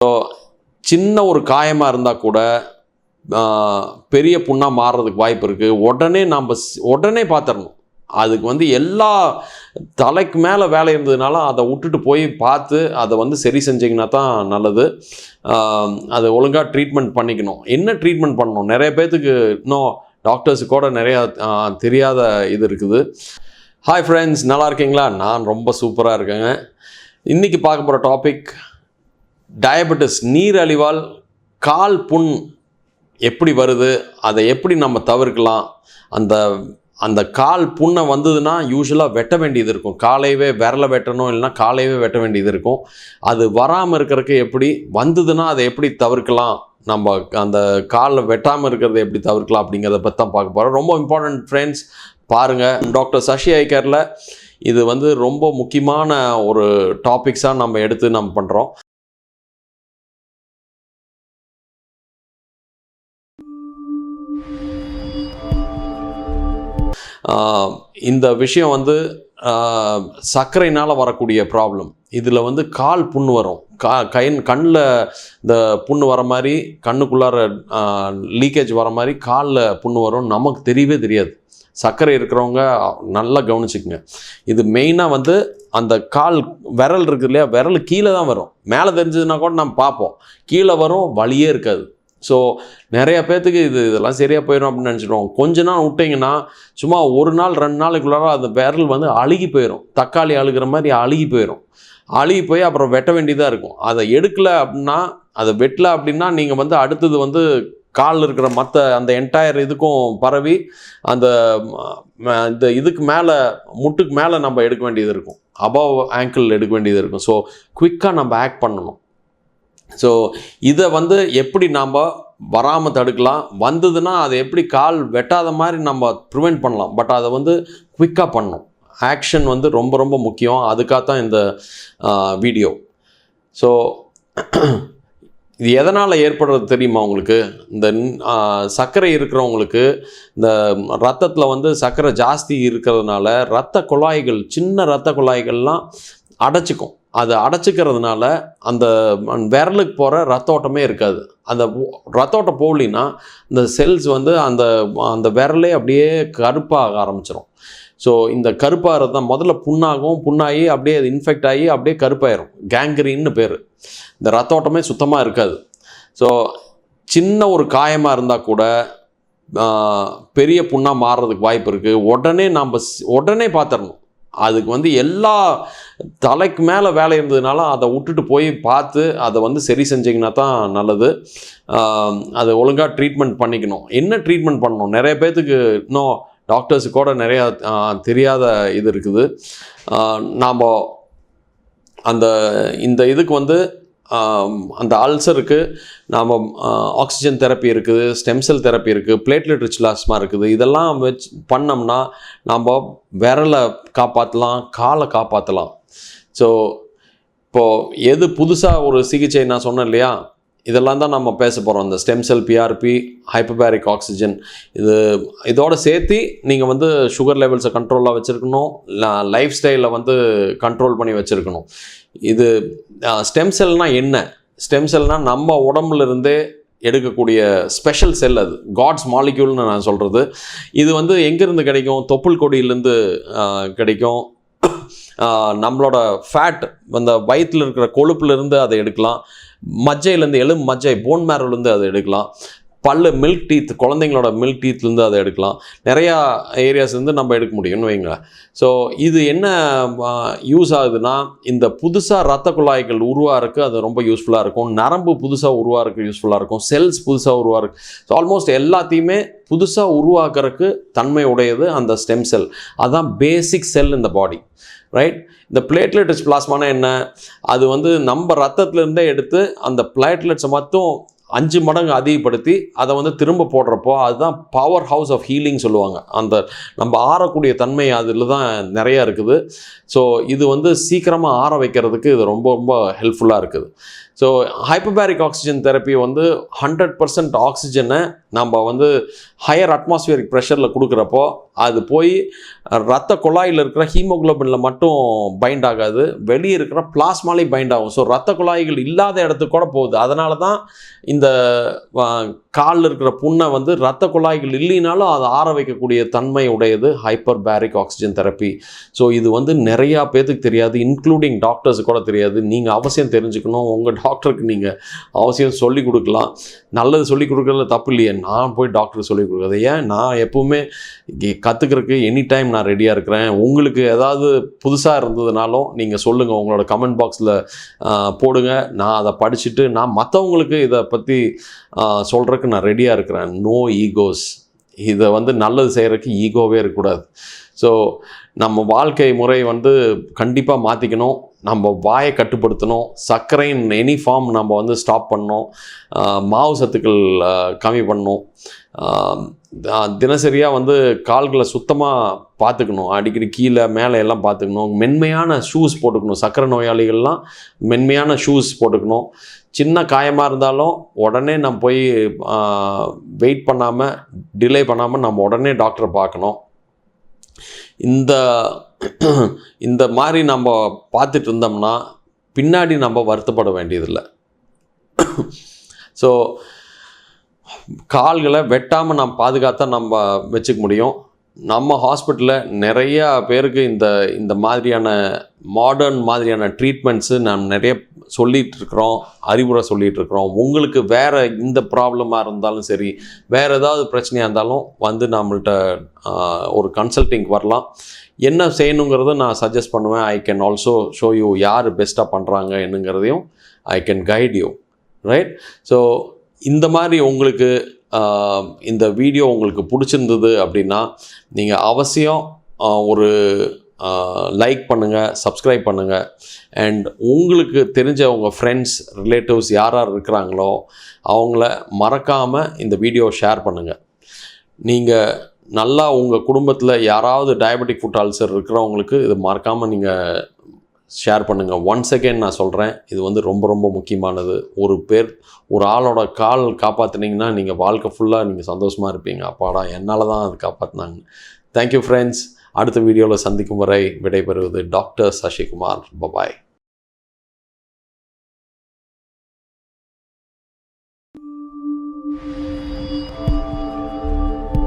So சின்ன ஒரு காயமாக இருந்தால் கூட பெரிய புண்ணாக மாறுறதுக்கு வாய்ப்பு இருக்குது. உடனே பார்த்துடணும். அதுக்கு எல்லா தலைக்கு மேலே வேலை இருந்ததுனால அதை விட்டுட்டு போய் பார்த்து அதை சரி செஞ்சிங்கன்னா தான் நல்லது. அதை ஒழுங்காக ட்ரீட்மெண்ட் பண்ணிக்கணும். என்ன ட்ரீட்மெண்ட் பண்ணணும்? நிறைய பேர்த்துக்கு இன்னும் டாக்டர்ஸுக்கு கூட நிறையா தெரியாத இது இருக்குது. ஹாய் ஃப்ரெண்ட்ஸ், நல்லா இருக்கீங்களா? நான் ரொம்ப சூப்பராக இருக்கேங்க. இன்றைக்கி பார்க்க போகிற டாபிக் டயபெட்டிஸ், நீரழிவால் கால் புண் எப்படி வருது, அதை எப்படி நம்ம தவிர்க்கலாம். அந்த கால் புண்ணை வந்ததுன்னா யூஸ்வலாக வெட்ட வேண்டியது இருக்கும். காலையவே விரலை வெட்டணும், இல்லைனா காலையவே வெட்ட வேண்டியது இருக்கும். அது வராமல் இருக்கிறதுக்கு எப்படி, வந்ததுன்னா அதை எப்படி தவிர்க்கலாம், நம்ம அந்த காலில் வெட்டாமல் இருக்கிறத எப்படி தவிர்க்கலாம் அப்படிங்கிறத பற்றி தான் பார்க்க போகிறோம். ரொம்ப இம்பார்ட்டன்ட் ஃப்ரெண்ட்ஸ், பாருங்கள். டாக்டர் சசி ஐ கேரில் இது ரொம்ப முக்கியமான ஒரு டாபிக்ஸாக நம்ம எடுத்து நம்ம பண்ணுறோம். இந்த விஷயம் சர்க்கரைனால் வரக்கூடிய ப்ராப்ளம். இதில் கால் புண்ணு வரும். கண்ணில் இந்த புண்ணு வர மாதிரி, கண்ணுக்குள்ளார லீக்கேஜ் வர மாதிரி காலில் புண்ணு வரும். நமக்கு தெரியவே தெரியாது. சர்க்கரை இருக்கிறவங்க நல்லா கவனிச்சுக்குங்க. இது மெயினாக அந்த கால் விரல் இருக்குது இல்லையா, விரல் கீழே தான் வரும். மேலே தெரிஞ்சதுன்னா கூட நம்ம பார்ப்போம், கீழே வரும், வலியே இருக்காது. ஸோ நிறையா பேர்த்துக்கு இதெல்லாம் சரியாக போயிடும் அப்படின்னு நினச்சிடுவோம். கொஞ்ச நாள் விட்டிங்கன்னா சும்மா ஒரு நாள் 2 நாளைக்குள்ளார அந்த விரல் அழுகி போயிடும். தக்காளி அழுகிற மாதிரி அழுகி போயிடும். அழுகி போய் அப்புறம் வெட்ட வேண்டியதாக இருக்கும். அதை எடுக்கலை அப்படின்னா, அதை வெட்டலை அப்படின்னா நீங்கள் அடுத்தது காலில் இருக்கிற மற்ற அந்த என்டையர் இதுக்கும் பரவி இந்த இதுக்கு மேலே, முட்டுக்கு மேலே நம்ம எடுக்க வேண்டியது இருக்கும். அபவ் ஆங்கிள் எடுக்க வேண்டியது இருக்கும். ஸோ குவிக்காக நம்ம ஆக்ட் பண்ணணும். ஸோ இதை எப்படி நாம் வராமல் தடுக்கலாம், வந்ததுன்னா அதை எப்படி கால் வெட்டாத மாதிரி நம்ம ப்ரிவெண்ட் பண்ணலாம். பட் அதை குவிக்காக பண்ணணும். ஆக்ஷன் ரொம்ப ரொம்ப முக்கியம். அதுக்காக தான் இந்த வீடியோ. ஸோ இது எதனால் ஏற்படுறது தெரியுமா உங்களுக்கு? இந்த சர்க்கரை இருக்கிறவங்களுக்கு இந்த ரத்தத்தில் சர்க்கரை ஜாஸ்தி இருக்கிறதுனால இரத்த குழாய்கள், சின்ன இரத்த குழாய்கள்லாம் அடைச்சிக்கும். அது அடைச்சிக்கிறதுனால அந்த விரலுக்கு போகிற ரத்த ஓட்டமே இருக்காது. அந்த ரத்த ஓட்டம் போகலின்னா இந்த செல்ஸ் அந்த விரலே அப்படியே கருப்பாக ஆரம்பிச்சிடும். ஸோ இந்த கருப்பாகிறது தான் முதல்ல புண்ணாகும். புண்ணாகி அப்படியே அது இன்ஃபெக்ட் ஆகி அப்படியே கருப்பாயிரும். கேங்க்ரீன்னு பேர். இந்த ரத்த ஓட்டமே சுத்தமாக இருக்காது. ஸோ சின்ன ஒரு காயமாக இருந்தால் கூட பெரிய புண்ணாக மாறுறதுக்கு வாய்ப்பு இருக்குது. உடனே பார்த்துடணும். அதுக்கு எல்லா தலைக்கு மேலே வேலை இருந்ததுனால அதை விட்டுட்டு போய் பார்த்து அதை சரி செஞ்சிங்கன்னா தான் நல்லது. அதை ஒழுங்காக ட்ரீட்மெண்ட் பண்ணிக்கணும். என்ன ட்ரீட்மெண்ட் பண்ணணும்? நிறைய பேர்த்துக்கு இன்னும் டாக்டர்ஸுக்கு கூட நிறையா தெரியாத இது இருக்குது. நாம் இந்த இதுக்கு அந்த அல்சருக்கு நாம் ஆக்சிஜன் தெரப்பி இருக்குது, ஸ்டெம் செல் தெரப்பி இருக்குது, பிளேட்லெட் ரிச் பிளாஸ்மா இருக்குது. இதெல்லாம் வச்சு பண்ணோம்னா நாம் விரலை காப்பாற்றலாம், காலை காப்பாற்றலாம். ஸோ இப்போது எது புதுசாக ஒரு சிகிச்சை நான் சொன்னேன் இல்லையா, இதெல்லாம் தான் நம்ம பேச போகிறோம். இந்த ஸ்டெம் செல், பிஆர்பி, ஹைப்போபேரிக் ஆக்சிஜன், இதோடு சேர்த்து நீங்கள் சுகர் லெவல்ஸை கண்ட்ரோலாக வச்சுருக்கணும். லைஃப் ஸ்டைலில் கண்ட்ரோல் பண்ணி வச்சுருக்கணும். இது ஸ்டெம் செல்னால் என்ன? ஸ்டெம் செல்னால் நம்ம உடம்புலேருந்தே எடுக்கக்கூடிய ஸ்பெஷல் செல். அது காட்ஸ் மாலிக்யூல்னு நான் சொல்கிறது. இது எங்கேருந்து கிடைக்கும்? தொப்புள் கொடியிலேருந்து கிடைக்கும். நம்மளோட ஃபேட், அந்த வயிற்றில் இருக்கிற கொழுப்புலேருந்து அதை எடுக்கலாம். மஜ்ஜையிலேருந்து, எலும்பு மஜ்ஜை, போன் மேரோலேருந்து அதை எடுக்கலாம். மில்க் டீத், குழந்தைங்களோட மில்க் டீத்லேருந்து அதை எடுக்கலாம். நிறையா ஏரியாஸ்லேருந்து நம்ம எடுக்க முடியும்னு வைங்களேன். ஸோ இது என்ன யூஸ் ஆகுதுன்னா, இந்த புதுசாக இரத்த குழாய்கள் உருவாருக்கு அது ரொம்ப யூஸ்ஃபுல்லாக இருக்கும். நரம்பு புதுசாக உருவாருக்கு யூஸ்ஃபுல்லாக இருக்கும். செல்ஸ் புதுசாக உருவாருக்கு. ஸோ ஆல்மோஸ்ட் எல்லாத்தையுமே புதுசாக உருவாக்குறதுக்கு தன்மை உடையது அந்த ஸ்டெம் செல். அதுதான் பேசிக் செல் இந்த பாடி, ரைட்? இந்த பிளேட்லெட் ரிச் பிளாஸ்மானா என்ன? அது நம்ம ரத்தத்துலேருந்தே எடுத்து அந்த பிளேட்லெட்ஸை மட்டும் 5 மடங்கு அதிகப்படுத்தி அதை திரும்ப போடுறப்போ அதுதான் பவர் ஹவுஸ் ஆஃப் ஹீலிங் சொல்லுவாங்க. அந்த நம்ம ஆறக்கூடிய தன்மை அதில் தான் நிறையா இருக்குது. ஸோ இது சீக்கிரமாக ஆற வைக்கிறதுக்கு இது ரொம்ப ரொம்ப ஹெல்ப்ஃபுல்லாக இருக்குது. ஸோ ஹைப்பர்பேரிக் ஆக்சிஜன் தெரப்பி வந்து 100% ஆக்சிஜனை நம்ம வந்து ஹையர் அட்மாஸ்பியரிக் ப்ரெஷரில் கொடுக்குறப்போ அது போய் ரத்த குழாயில் இருக்கிற ஹீமோகுளோபினில் மட்டும் பைண்ட் ஆகாது, வெளியே இருக்கிற பிளாஸ்மாலையும் பைண்ட் ஆகும். ஸோ ரத்த குழாய்கள் இல்லாத இடத்துக்கு கூட போகுது. அதனால தான் இந்த காலில் இருக்கிற புண்ணை வந்து ரத்த குழாய்கள் இல்லைனாலும் அதை ஆற வைக்கக்கூடிய தன்மை உடையது ஹைப்பர்பேரிக் ஆக்சிஜன் தெரப்பி. ஸோ இது வந்து நிறையா பேத்துக்கு தெரியாது, இன்க்ளூடிங் டாக்டர்ஸுக்கு கூட தெரியாது. நீங்கள் அவசியம் தெரிஞ்சுக்கணும். உங்கள் டாக்டருக்கு நீங்கள் அவசியம் சொல்லிக் கொடுக்கலாம். நல்லது சொல்லிக் கொடுக்குறதுல தப்பு இல்லையே. நான் போய் டாக்டருக்கு சொல்லிக் கொடுக்குறது ஏன்? நான் எப்போவுமே கற்றுக்கிறதுக்கு எனி டைம் நான் ரெடியாக இருக்கிறேன். உங்களுக்கு ஏதாவது புதுசாக இருந்ததுனாலும் நீங்கள் சொல்லுங்கள், உங்களோட கமெண்ட் பாக்ஸில் போடுங்க. நான் அதை படிச்சுட்டு நான் மற்றவங்களுக்கு இதை பற்றி சொல்கிறதுக்கு நான் ரெடியாக இருக்கிறேன். No egos. இதை வந்து நல்லது செய்கிறதுக்கு ஈகோவே இருக்கக்கூடாது. ஸோ நம்ம வாழ்க்கை முறை வந்து கண்டிப்பாக மாற்றிக்கணும். நம்ம வாயை கட்டுப்படுத்தணும். சர்க்கரையின் எனி ஃபார்ம் நம்ம வந்து ஸ்டாப் பண்ணணும். மாவு சத்துக்கள் கம்மி பண்ணணும். தினசரியாக வந்து கால்களை சுத்தமாக பார்த்துக்கணும். அடிக்கடி கீழே மேலே எல்லாம் பார்த்துக்கணும். மென்மையான ஷூஸ் போட்டுக்கணும். சர்க்கரை நோயாளிகள்லாம் மென்மையான ஷூஸ் போட்டுக்கணும். சின்ன காயமாக இருந்தாலும் உடனே நம்ம போய் வெயிட் பண்ணாமல், டிலே பண்ணாமல் நம்ம உடனே டாக்டரை பார்க்கணும். இந்த மாதிரி நம்ம பார்த்துட்டு இருந்தோம்னா பின்னாடி நம்ம வருத்தப்பட வேண்டியதில்லை. ஸோ கால்களை வெட்டாமல் நம்ம பாதுகாத்தா நம்ம வச்சுக்க முடியும். நம்ம ஹாஸ்பிட்டலில் நிறையா பேருக்கு இந்த மாதிரியான மாடர்ன் மாதிரியான ட்ரீட்மெண்ட்ஸு நாம் நிறைய சொல்லிகிட்ருக்குறோம், அறிவுரை சொல்லிகிட்ருக்குறோம். உங்களுக்கு வேறு இந்த ப்ராப்ளமாக இருந்தாலும் சரி, வேறு ஏதாவது பிரச்சனையாக இருந்தாலும் வந்து நம்மள்கிட்ட ஒரு கன்சல்டிங் வரலாம். என்ன செய்யணுங்கிறத நான் சஜஸ்ட் பண்ணுவேன். I can also show you யார் பெஸ்ட்டாக பண்ணுறாங்க என்னங்கிறதையும் I can guide you, right? So இந்த மாதிரி உங்களுக்கு இந்த வீடியோ உங்களுக்கு பிடிச்சிருந்தது அப்படின்னா நீங்கள் அவசியம் ஒரு லைக் பண்ணுங்கள், சப்ஸ்கிரைப் பண்ணுங்கள். அண்ட் உங்களுக்கு தெரிஞ்ச உங்கள் ஃப்ரெண்ட்ஸ், ரிலேட்டிவ்ஸ் யார் இருக்கிறாங்களோ அவங்கள மறக்காமல் இந்த வீடியோ ஷேர் பண்ணுங்கள். நீங்கள் நல்லா உங்கள் குடும்பத்தில் யாராவது டயபெட்டிக் ஃபுட் அல்சர் இருக்கிறவங்களுக்கு இது மறக்காமல் நீங்கள் ஷேர் பண்ணுங்கள். ஒன்ஸ் அகெயின் நான் சொல்கிறேன், இது வந்து ரொம்ப ரொம்ப முக்கியமானது. ஒரு ஆளோட கால் காப்பாற்றினீங்கன்னா நீங்கள் வாழ்க்கை ஃபுல்லாக நீங்கள் சந்தோஷமாக இருப்பீங்க. அப்பாடா, என்னால் தான் அது காப்பாற்றினாங்க. Thank you friends. அடுத்த வீடியோவில் சந்திக்கும் வரை விடைபெறுவது டாக்டர் சசிகுமார். பபாய்.